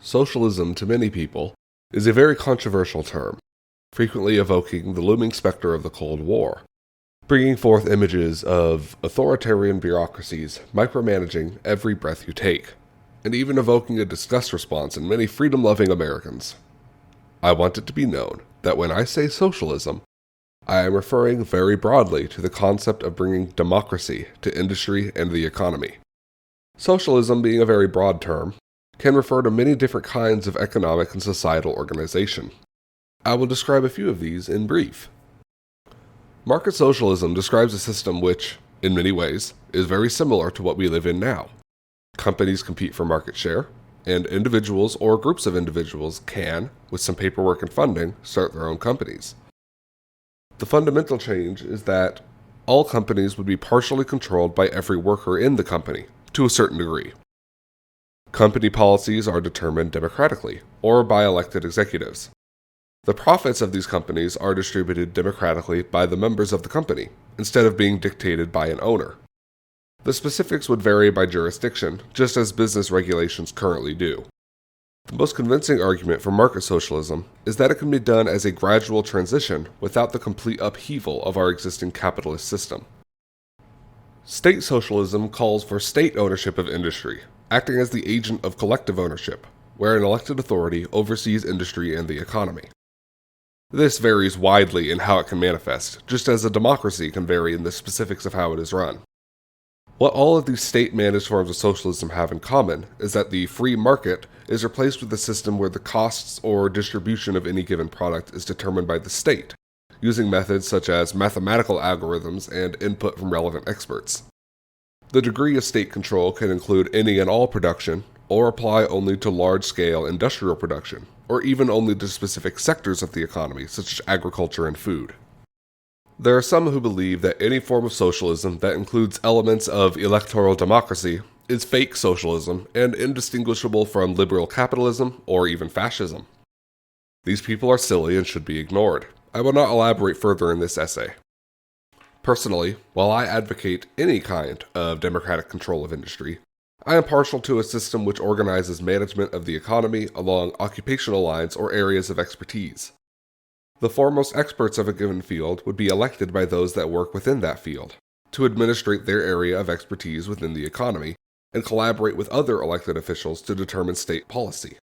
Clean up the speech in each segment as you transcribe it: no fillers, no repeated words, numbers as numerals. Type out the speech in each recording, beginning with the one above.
Socialism, to many people, is a very controversial term, frequently evoking the looming specter of the Cold War, bringing forth images of authoritarian bureaucracies micromanaging every breath you take, and even evoking a disgust response in many freedom-loving Americans. I want it to be known that when I say socialism, I am referring very broadly to the concept of bringing democracy to industry and the economy. Socialism, being a very broad term, can refer to many different kinds of economic and societal organization. I will describe a few of these in brief. Market socialism describes a system which, in many ways, is very similar to what we live in now. Companies compete for market share, and individuals or groups of individuals can, with some paperwork and funding, start their own companies. The fundamental change is that all companies would be partially controlled by every worker in the company, to a certain degree. Company policies are determined democratically, or by elected executives. The profits of these companies are distributed democratically by the members of the company, instead of being dictated by an owner. The specifics would vary by jurisdiction, just as business regulations currently do. The most convincing argument for market socialism is that it can be done as a gradual transition without the complete upheaval of our existing capitalist system. State socialism calls for state ownership of industry, acting as the agent of collective ownership, where an elected authority oversees industry and the economy. This varies widely in how it can manifest, just as a democracy can vary in the specifics of how it is run. What all of these state-managed forms of socialism have in common is that the free market is replaced with a system where the costs or distribution of any given product is determined by the state, using methods such as mathematical algorithms and input from relevant experts. The degree of state control can include any and all production, or apply only to large-scale industrial production, or even only to specific sectors of the economy, such as agriculture and food. There are some who believe that any form of socialism that includes elements of electoral democracy is fake socialism and indistinguishable from liberal capitalism or even fascism. These people are silly and should be ignored. I will not elaborate further in this essay. Personally, while I advocate any kind of democratic control of industry, I am partial to a system which organizes management of the economy along occupational lines or areas of expertise. The foremost experts of a given field would be elected by those that work within that field, to administrate their area of expertise within the economy, and collaborate with other elected officials to determine state policy.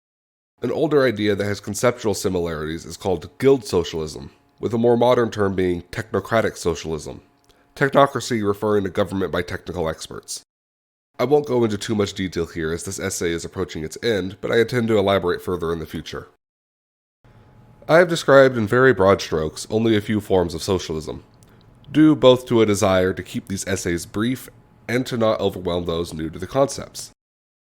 An older idea that has conceptual similarities is called guild socialism, with a more modern term being technocratic socialism, technocracy referring to government by technical experts. I won't go into too much detail here as this essay is approaching its end, but I intend to elaborate further in the future. I have described in very broad strokes only a few forms of socialism, due both to a desire to keep these essays brief and to not overwhelm those new to the concepts.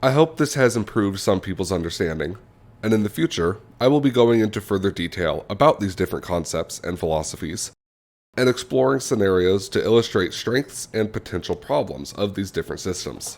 I hope this has improved some people's understanding, and in the future, I will be going into further detail about these different concepts and philosophies, and exploring scenarios to illustrate strengths and potential problems of these different systems.